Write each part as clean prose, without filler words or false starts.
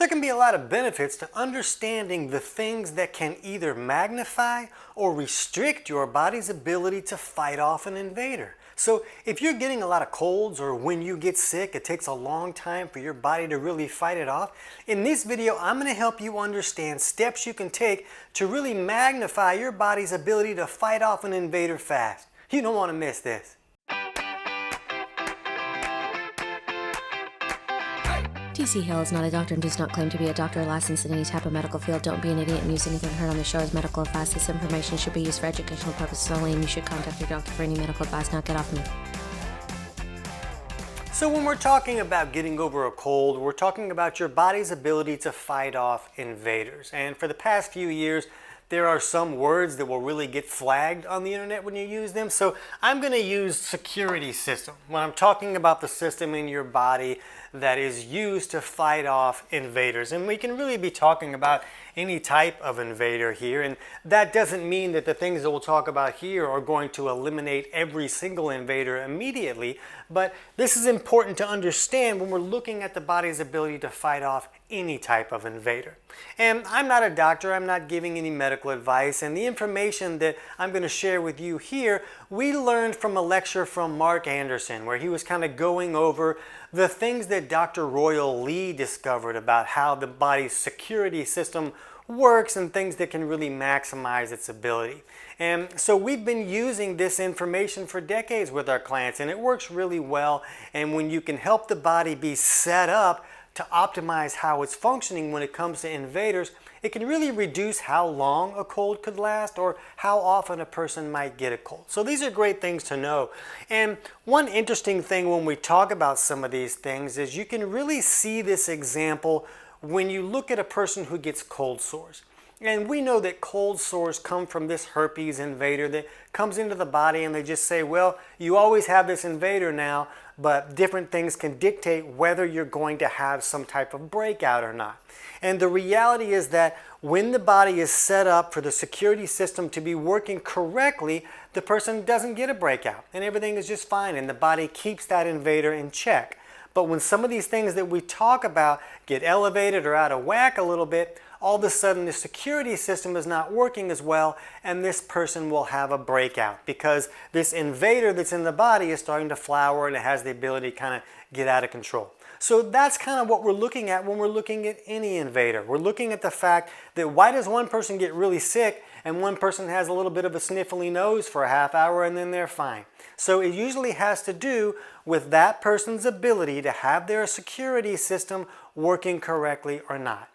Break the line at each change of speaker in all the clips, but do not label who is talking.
There can be a lot of benefits to understanding the things that can either magnify or restrict your body's ability to fight off an invader. So if you're getting a lot of colds, or when you get sick, it takes a long time for your body to really fight it off, in this video I'm going to help you understand steps you can take to really magnify your body's ability to fight off an invader fast. You don't want to miss this.
T.C. Hale is not a doctor and does not claim to be a doctor or licensed in any type of medical field. Don't be an idiot and use anything heard on the show as medical advice. This information should be used for educational purposes only, and you should contact your doctor for any medical advice. Now get off me.
So when we're talking about getting over a cold, we're talking about your body's ability to fight off invaders. And for the past few years, there are some words that will really get flagged on the internet when you use them. So I'm going to use security system when I'm talking about the system in your body that is used to fight off invaders. And we can really be talking about any type of invader here. And that doesn't mean that the things that we'll talk about here are going to eliminate every single invader immediately. But this is important to understand when we're looking at the body's ability to fight off any type of invader. And I'm not a doctor, I'm not giving any medical advice, and the information that I'm going to share with you here, we learned from a lecture from Mark Anderson, where he was kind of going over the things that Dr. Royal Lee discovered about how the body's security system works and things that can really maximize its ability. And so we've been using this information for decades with our clients, and it works really well. And when you can help the body be set up to optimize how it's functioning when it comes to invaders, it can really reduce how long a cold could last or how often a person might get a cold. So these are great things to know. And one interesting thing when we talk about some of these things is you can really see this example when you look at a person who gets cold sores. And we know that cold sores come from this herpes invader that comes into the body, and they just say, well, you always have this invader now, but different things can dictate whether you're going to have some type of breakout or not. And the reality is that when the body is set up for the security system to be working correctly, the person doesn't get a breakout and everything is just fine, and the body keeps that invader in check. But when some of these things that we talk about get elevated or out of whack a little bit, all of a sudden the security system is not working as well, and this person will have a breakout because this invader that's in the body is starting to flower and it has the ability to kind of get out of control. So that's kind of what we're looking at when we're looking at any invader. We're looking at the fact that why does one person get really sick and one person has a little bit of a sniffly nose for a half hour and then they're fine. So it usually has to do with that person's ability to have their security system working correctly or not.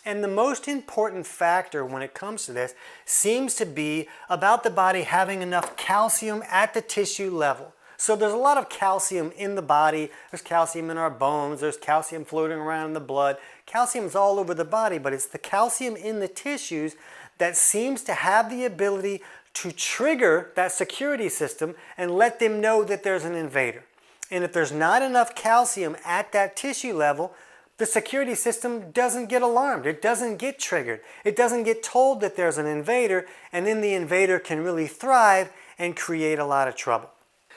And the most important factor when it comes to this seems to be about the body having enough calcium at the tissue level. So there's a lot of calcium in the body. There's calcium in our bones. There's calcium floating around in the blood. Calcium is all over the body, but it's the calcium in the tissues that seems to have the ability to trigger that security system and let them know that there's an invader. And if there's not enough calcium at that tissue level, the security system doesn't get alarmed. It doesn't get triggered. It doesn't get told that there's an invader, and then the invader can really thrive and create a lot of trouble.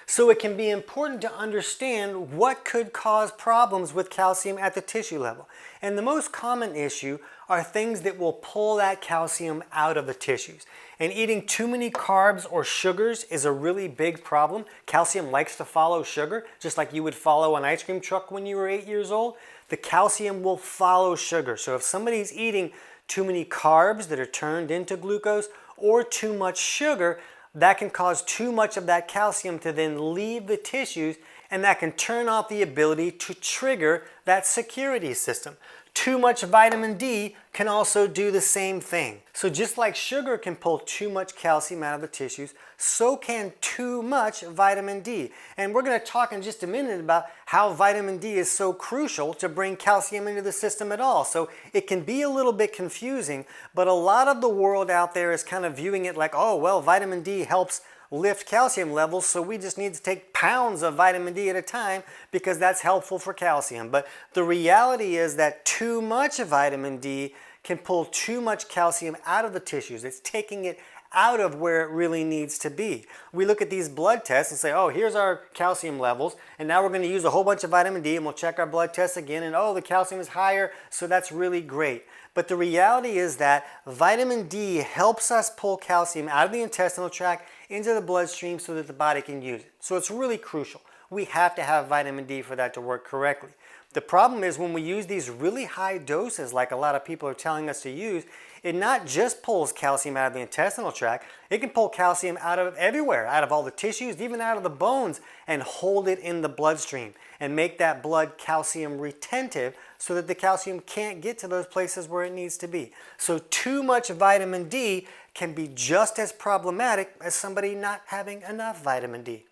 So it can be important to understand what could cause problems with calcium at the tissue level. And the most common issue are things that will pull that calcium out of the tissues. And eating too many carbs or sugars is a really big problem. Calcium likes to follow sugar, just like you would follow an ice cream truck when you were 8 years old. The calcium will follow sugar. So if somebody's eating too many carbs that are turned into glucose or too much sugar, that can cause too much of that calcium to then leave the tissues, and that can turn off the ability to trigger that security system. Too much vitamin D can also do the same thing. So just like sugar can pull too much calcium out of the tissues, so can too much vitamin D. And we're going to talk in just a minute about how vitamin D is so crucial to bring calcium into the system at all. So it can be a little bit confusing, but a lot of the world out there is kind of viewing it like, oh, well, vitamin D helps lift calcium levels, so we just need to take pounds of vitamin D at a time because that's helpful for calcium. But the reality is that too much vitamin D can pull too much calcium out of the tissues. It's taking it out of where it really needs to be. We look at these blood tests and say, oh, here's our calcium levels, and now we're going to use a whole bunch of vitamin D, and we'll check our blood tests again, and oh, the calcium is higher, so that's really great. But the reality is that vitamin D helps us pull calcium out of the intestinal tract into the bloodstream so that the body can use it. So it's really crucial. We have to have vitamin D for that to work correctly. The problem is when we use these really high doses, like a lot of people are telling us to use, it not just pulls calcium out of the intestinal tract, it can pull calcium out of everywhere, out of all the tissues, even out of the bones, and hold it in the bloodstream and make that blood calcium retentive so that the calcium can't get to those places where it needs to be. So too much vitamin D can be just as problematic as somebody not having enough vitamin D.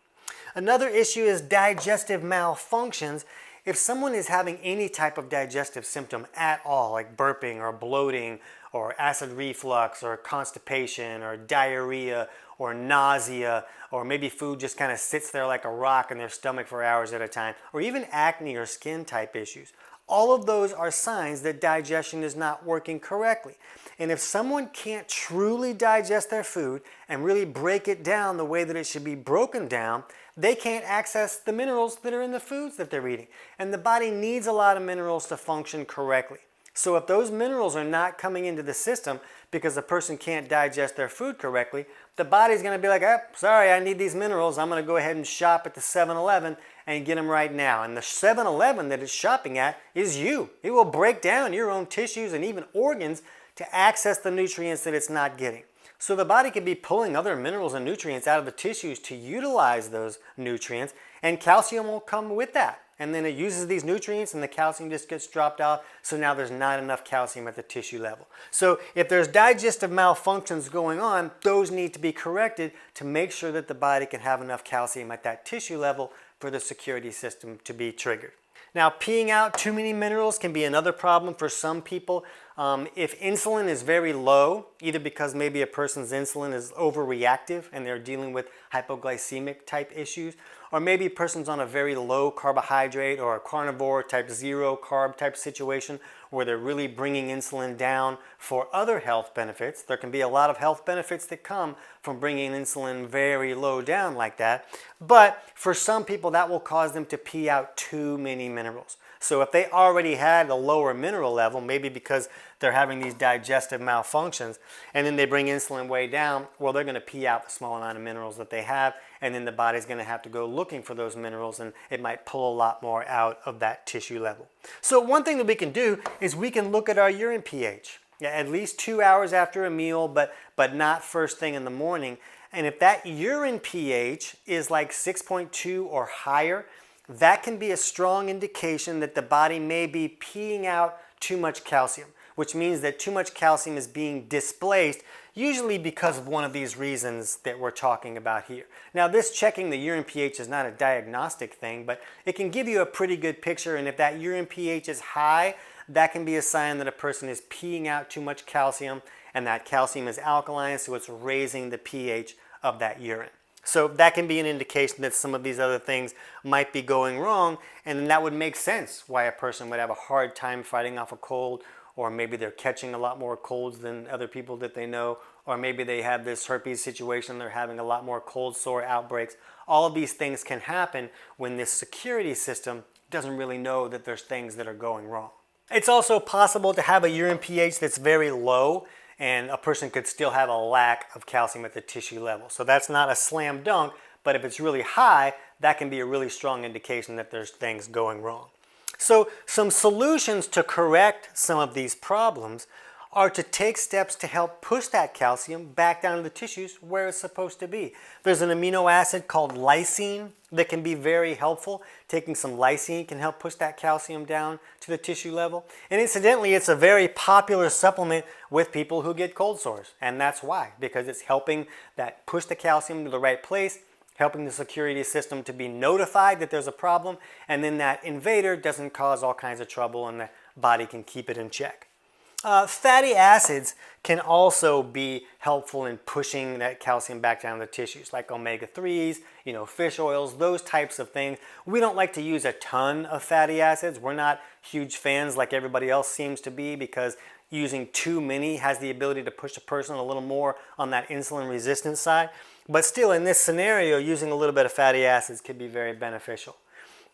Another issue is digestive malfunctions. If someone is having any type of digestive symptom at all, like burping or bloating or acid reflux or constipation or diarrhea or nausea, or maybe food just kind of sits there like a rock in their stomach for hours at a time, or even acne or skin type issues, all of those are signs that digestion is not working correctly. And if someone can't truly digest their food and really break it down the way that it should be broken down, they can't access the minerals that are in the foods that they're eating. And the body needs a lot of minerals to function correctly. So if those minerals are not coming into the system because the person can't digest their food correctly, the body's going to be like, oh, sorry, I need these minerals. I'm going to go ahead and shop at the 7-Eleven and get them right now. And the 7-Eleven that it's shopping at is you. It will break down your own tissues and even organs to access the nutrients that it's not getting. So the body could be pulling other minerals and nutrients out of the tissues to utilize those nutrients, and calcium will come with that. And then it uses these nutrients and the calcium just gets dropped out, so now there's not enough calcium at the tissue level. So if there's digestive malfunctions going on, those need to be corrected to make sure that the body can have enough calcium at that tissue level for the security system to be triggered. Now, peeing out too many minerals can be another problem for some people. If insulin is very low, either because maybe a person's insulin is overreactive and they're dealing with hypoglycemic type issues, or maybe a person's on a very low carbohydrate or a carnivore type 0 carb type situation where they're really bringing insulin down for other health benefits. There can be a lot of health benefits that come from bringing insulin very low down like that. But for some people, that will cause them to pee out too many minerals. So if they already had a lower mineral level, maybe because they're having these digestive malfunctions, and then they bring insulin way down, well, they're going to pee out the small amount of minerals that they have, and then the body's going to have to go looking for those minerals, and it might pull a lot more out of that tissue level. So one thing that we can do is we can look at our urine pH. At least 2 hours after a meal, but not first thing in the morning. And if that urine pH is like 6.2 or higher, that can be a strong indication that the body may be peeing out too much calcium, which means that too much calcium is being displaced, usually because of one of these reasons that we're talking about here. Now, this checking the urine pH is not a diagnostic thing, but it can give you a pretty good picture, and if that urine pH is high, that can be a sign that a person is peeing out too much calcium, and that calcium is alkaline, so it's raising the pH of that urine. So that can be an indication that some of these other things might be going wrong, and then that would make sense why a person would have a hard time fighting off a cold, or maybe they're catching a lot more colds than other people that they know, or maybe they have this herpes situation, they're having a lot more cold sore outbreaks. All of these things can happen when this security system doesn't really know that there's things that are going wrong. It's also possible to have a urine pH that's very low, and a person could still have a lack of calcium at the tissue level. So that's not a slam dunk, but if it's really high, that can be a really strong indication that there's things going wrong. So some solutions to correct some of these problems are to take steps to help push that calcium back down to the tissues where it's supposed to be. There's an amino acid called lysine that can be very helpful. Taking some lysine can help push that calcium down to the tissue level. And incidentally, it's a very popular supplement with people who get cold sores. And that's why, because it's helping that push the calcium to the right place, helping the security system to be notified that there's a problem, and then that invader doesn't cause all kinds of trouble and the body can keep it in check. Fatty acids can also be helpful in pushing that calcium back down the tissues, like omega-3s, fish oils, those types of things. We don't like to use a ton of fatty acids. We're not huge fans like everybody else seems to be, because using too many has the ability to push a person a little more on that insulin resistance side. But still, in this scenario, using a little bit of fatty acids could be very beneficial.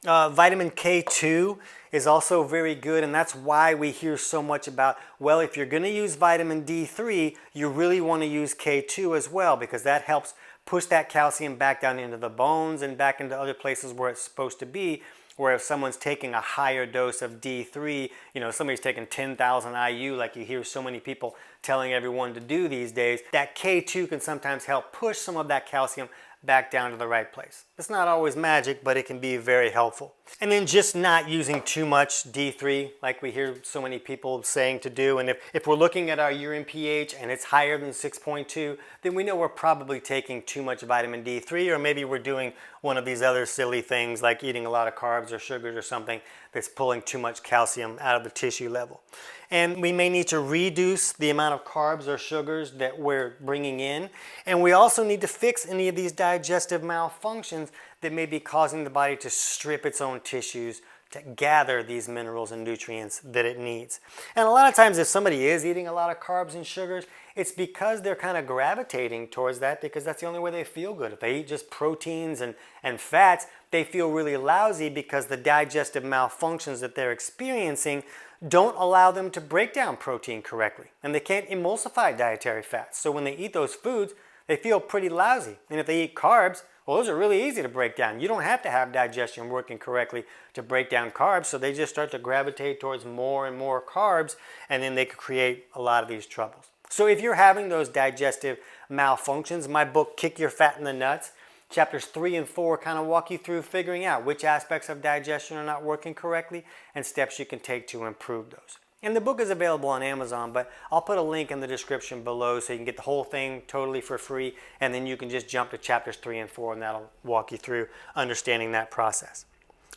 Vitamin K2 is also very good, and that's why we hear so much about, well, if you're going to use vitamin D3, you really want to use K2 as well, because that helps push that calcium back down into the bones and back into other places where it's supposed to be. Where if someone's taking a higher dose of D3, somebody's taking 10,000 IU, like you hear so many people telling everyone to do these days, that K2 can sometimes help push some of that calcium back down to the right place. It's not always magic, but it can be very helpful. And then just not using too much D3, like we hear so many people saying to do. And if we're looking at our urine pH and it's higher than 6.2, then we know we're probably taking too much vitamin D3, or maybe we're doing one of these other silly things like eating a lot of carbs or sugars or something that's pulling too much calcium out of the tissue level. And we may need to reduce the amount of carbs or sugars that we're bringing in. And we also need to fix any of these digestive malfunctions that may be causing the body to strip its own tissues to gather these minerals and nutrients that it needs. And a lot of times if somebody is eating a lot of carbs and sugars, it's because they're kind of gravitating towards that, because that's the only way they feel good. If they eat just proteins and fats, they feel really lousy because the digestive malfunctions that they're experiencing don't allow them to break down protein correctly. And they can't emulsify dietary fats. So when they eat those foods, they feel pretty lousy. And if they eat carbs, well, those are really easy to break down. You don't have to have digestion working correctly to break down carbs, so they just start to gravitate towards more and more carbs, and then they could create a lot of these troubles. So if you're having those digestive malfunctions, my book, Kick Your Fat in the Nuts, chapters 3 and 4 kind of walk you through figuring out which aspects of digestion are not working correctly and steps you can take to improve those. And the book is available on Amazon, but I'll put a link in the description below so you can get the whole thing totally for free, and then you can just jump to chapters 3 and 4 and that'll walk you through understanding that process.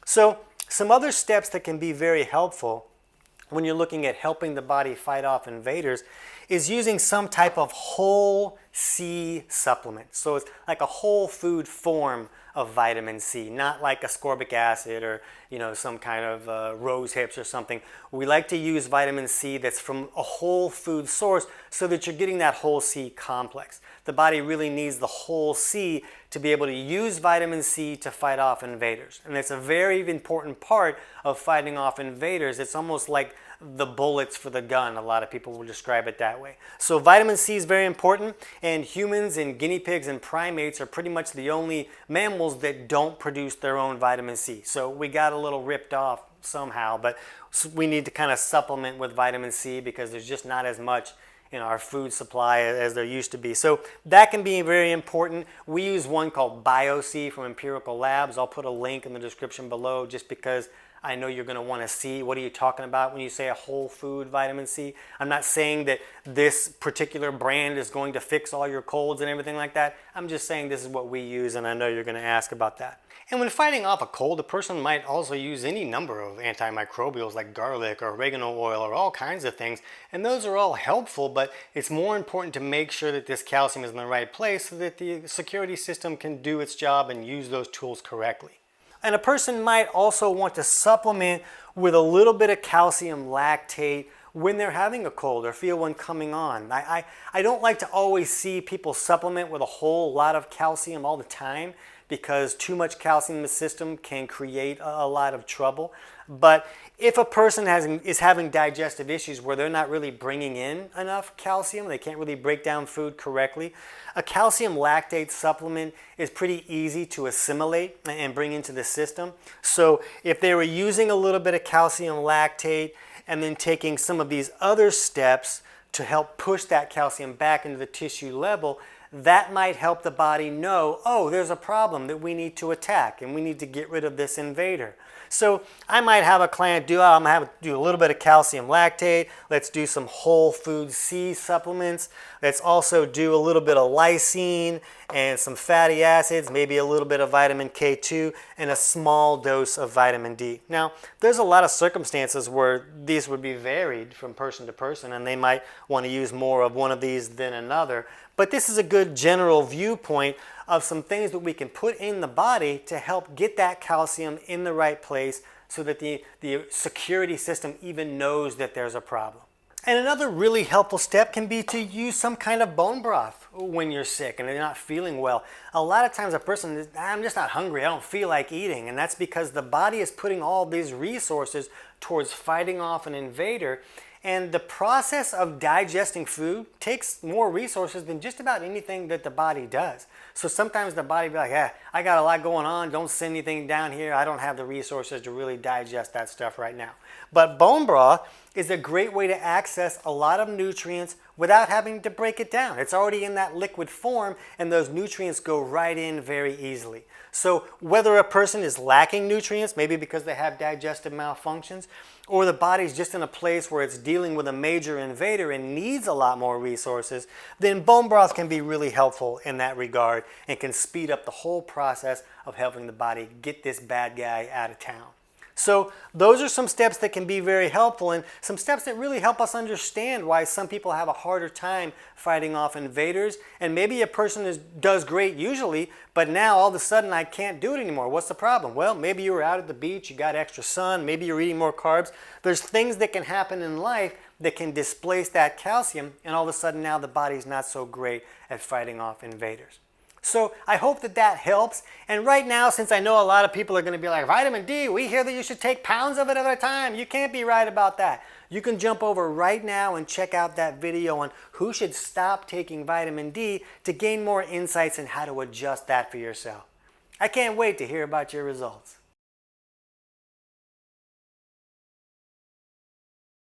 So some other steps that can be very helpful when you're looking at helping the body fight off invaders is using some type of whole C supplement. So it's like a whole food form of vitamin C, not like ascorbic acid or some kind of rose hips or something. We like to use vitamin C that's from a whole food source so that you're getting that whole C complex. The body really needs the whole C to be able to use vitamin C to fight off invaders. And it's a very important part of fighting off invaders. It's almost like the bullets for the gun. A lot of people will describe it that way. So vitamin C is very important, and humans and guinea pigs and primates are pretty much the only mammals that don't produce their own vitamin C. So we got a little ripped off somehow, but we need to kind of supplement with vitamin C because there's just not as much in our food supply as there used to be. So that can be very important. We use one called BioC from Empirical Labs. I'll put a link in the description below just because I know you're going to want to see what are you talking about when you say a whole food vitamin C. I'm not saying that this particular brand is going to fix all your colds and everything like that. I'm just saying this is what we use, and I know you're going to ask about that. And when fighting off a cold, a person might also use any number of antimicrobials like garlic or oregano oil or all kinds of things. And those are all helpful, but it's more important to make sure that this calcium is in the right place so that the security system can do its job and use those tools correctly. And a person might also want to supplement with a little bit of calcium lactate when they're having a cold or feel one coming on. I don't like to always see people supplement with a whole lot of calcium all the time because too much calcium in the system can create a lot of trouble. But if a person is having digestive issues where they're not really bringing in enough calcium, they can't really break down food correctly, a calcium lactate supplement is pretty easy to assimilate and bring into the system. So if they were using a little bit of calcium lactate and then taking some of these other steps to help push that calcium back into the tissue level, that might help the body know, oh, there's a problem that we need to attack and we need to get rid of this invader. So I might have a client I'm gonna do a little bit of calcium lactate. Let's do some whole food C supplements. Let's also do a little bit of lysine and some fatty acids, maybe a little bit of vitamin K2 and a small dose of vitamin D. Now, there's a lot of circumstances where these would be varied from person to person, and they might want to use more of one of these than another. But this is a good general viewpoint of some things that we can put in the body to help get that calcium in the right place so that the security system even knows that there's a problem. And another really helpful step can be to use some kind of bone broth when you're sick and you're not feeling well. A lot of times a person is, I'm just not hungry, I don't feel like eating, and that's because the body is putting all these resources towards fighting off an invader. And the process of digesting food takes more resources than just about anything that the body does. So sometimes the body be like, yeah, I got a lot going on, don't send anything down here, I don't have the resources to really digest that stuff right now. But bone broth is a great way to access a lot of nutrients without having to break it down. It's already in that liquid form, and those nutrients go right in very easily. So whether a person is lacking nutrients, maybe because they have digestive malfunctions, or the body's just in a place where it's dealing with a major invader and needs a lot more resources, then bone broth can be really helpful in that regard and can speed up the whole process of helping the body get this bad guy out of town. So those are some steps that can be very helpful, and some steps that really help us understand why some people have a harder time fighting off invaders. And maybe a person does great usually, but now all of a sudden I can't do it anymore. What's the problem? Well, maybe you were out at the beach, you got extra sun, maybe you're eating more carbs. There's things that can happen in life that can displace that calcium, and all of a sudden now the body's not so great at fighting off invaders. So I hope that that helps. And right now, since I know a lot of people are going to be like, vitamin D, we hear that you should take pounds of it at a time. You can't be right about that. You can jump over right now and check out that video on who should stop taking vitamin D to gain more insights on how to adjust that for yourself. I can't wait to hear about your results.